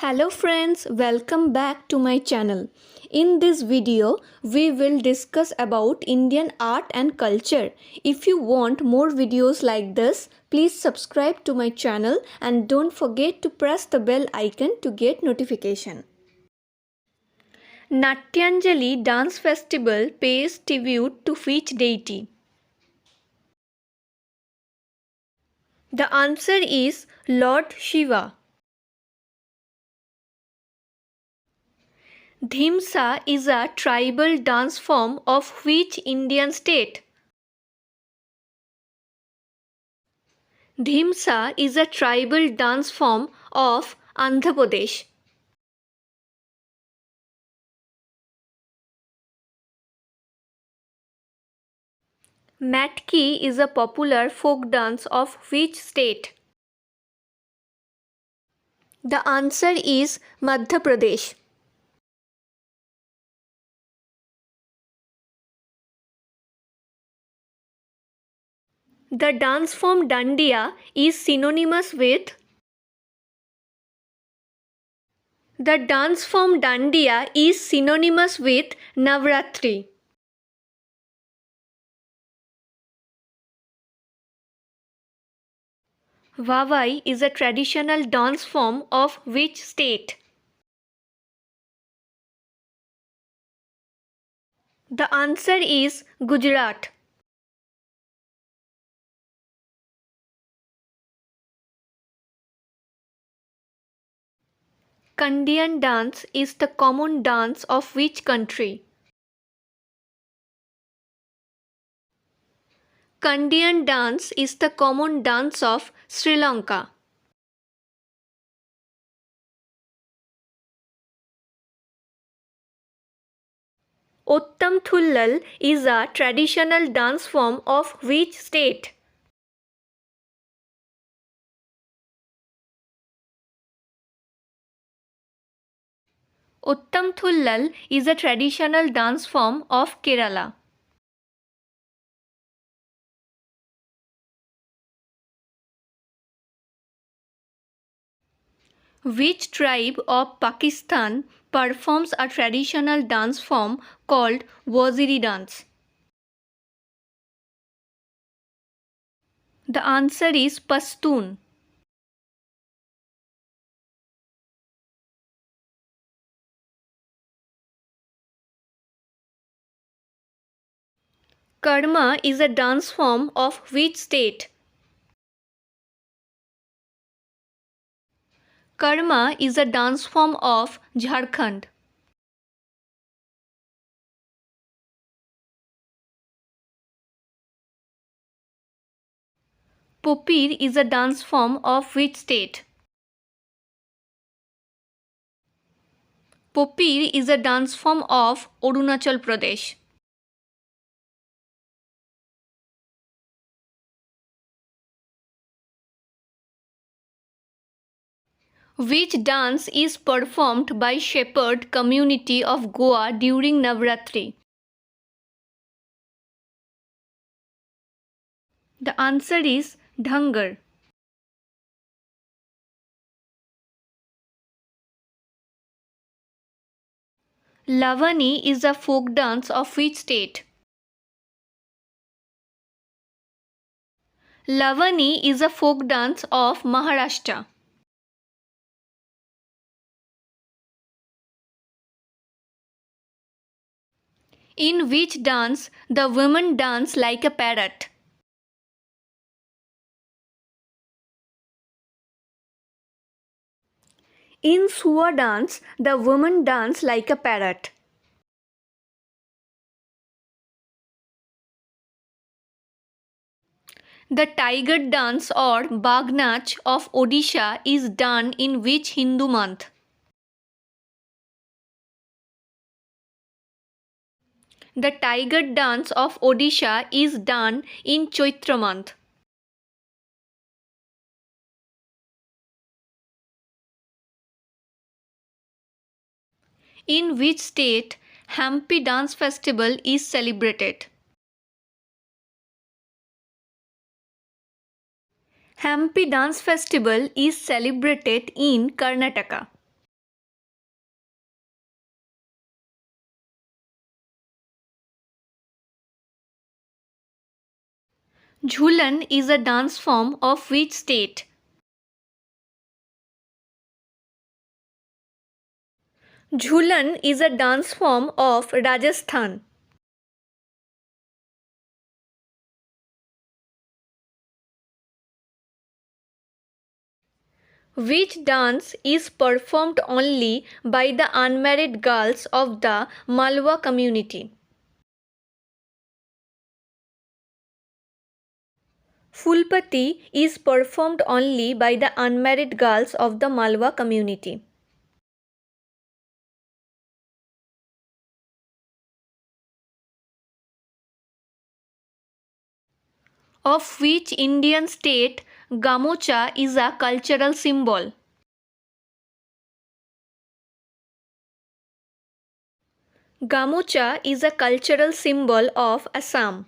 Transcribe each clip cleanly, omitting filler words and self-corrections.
Hello friends, welcome back to my channel. In this video, we will discuss about Indian art and culture. If you want more videos like this, please subscribe to my channel and don't forget to press the bell icon to get notification. Natyanjali Dance Festival pays tribute to which deity? The answer is Lord Shiva. Dhimsa is a tribal dance form of which Indian state? Dhimsa is a tribal dance form of Andhra Pradesh. Matki is a popular folk dance of which state? The answer is Madhya Pradesh. The dance form Dandiya is synonymous with The dance form Dandiya is synonymous with Navratri. Vavai is a traditional dance form of which state? The answer is Gujarat. Khandian dance is the common dance of which country? Khandian dance is the common dance of Sri Lanka. Ottam Thullal is a traditional dance form of which state? Ottam Thullal is a traditional dance form of Kerala. Which tribe of Pakistan performs a traditional dance form called Waziri dance? The answer is Pashtun. Karma is a dance form of which state? Karma is a dance form of Jharkhand. Popir is a dance form of which state? Popir is a dance form of Arunachal Pradesh. Which dance is performed by shepherd community of Goa during Navratri? The answer is Dhangar. Lavani is a folk dance of which state? Lavani is a folk dance of Maharashtra. In which dance the women dance like a parrot? In Sua dance, the women dance like a parrot. The tiger dance or Bagh Nach of Odisha is done in which Hindu month? The tiger dance of Odisha is done in Chaitra month. In which state Hampi Dance Festival is celebrated? Hampi Dance Festival is celebrated in Karnataka. Jhulan is a dance form of which state? Jhulan is a dance form of Rajasthan. Which dance is performed only by the unmarried girls of the Malwa community? Fulpati is performed only by the unmarried girls of the Malwa community. Of which Indian state Gamocha is a cultural symbol? Gamocha is a cultural symbol of Assam.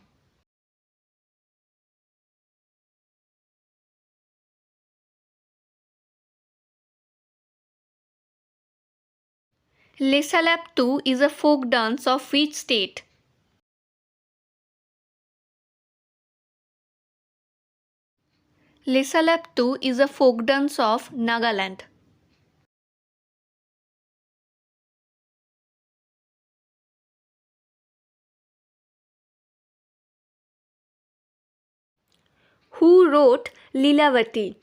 Lesalaptu is a folk dance of which state? Lesalaptu is a folk dance of Nagaland. Who wrote Lilavati?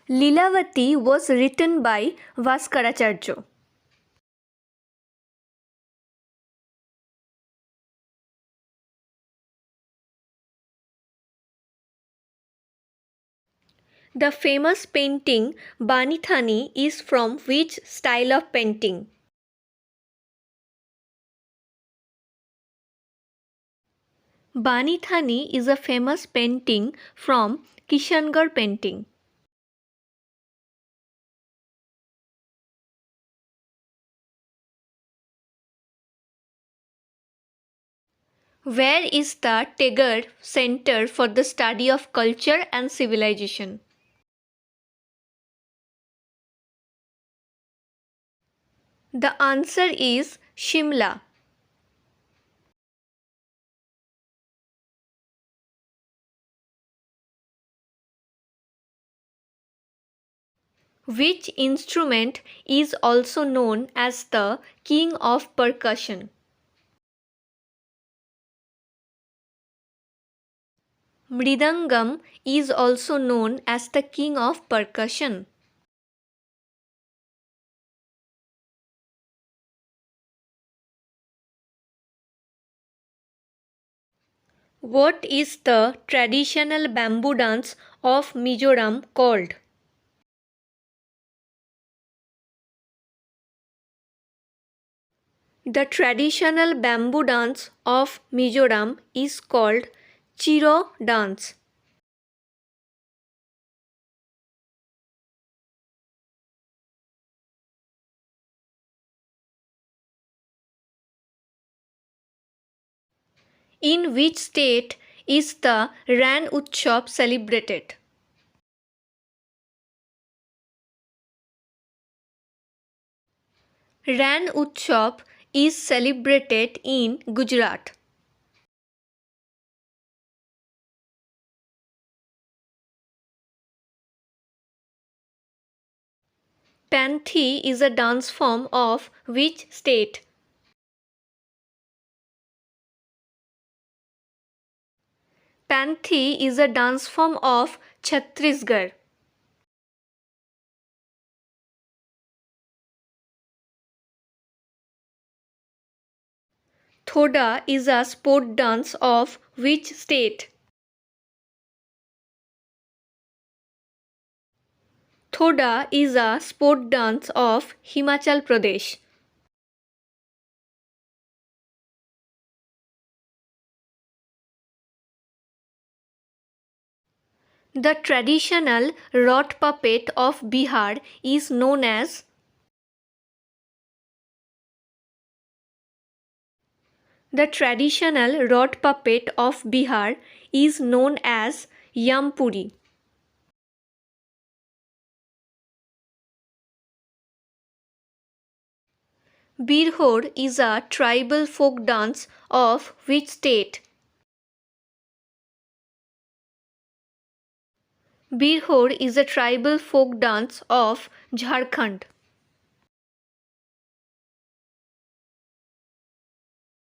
Lilavati was written by Vaskaracharya. The famous painting Bani Thani is from which style of painting? Bani Thani is a famous painting from Kishangarh painting. Where is the Tegar Center for the Study of Culture and Civilization? The answer is Shimla. Which instrument is also known as the king of percussion? Mridangam is also known as the king of percussion. What is the traditional bamboo dance of Mizoram called? The traditional bamboo dance of Mizoram is called Chiro dance. In which state is the Ran Utsav celebrated? Ran Utsav is celebrated in Gujarat. Panthi is a dance form of which state? Panthi is a dance form of Chhattisgarh. Thoda is a sport dance of which state? Thoda is a sport dance of Himachal Pradesh. The traditional rod puppet of Bihar is known as? The traditional rod puppet of Bihar is known as Yampuri. Birhor is a tribal folk dance of which state? Birhor is a tribal folk dance of Jharkhand.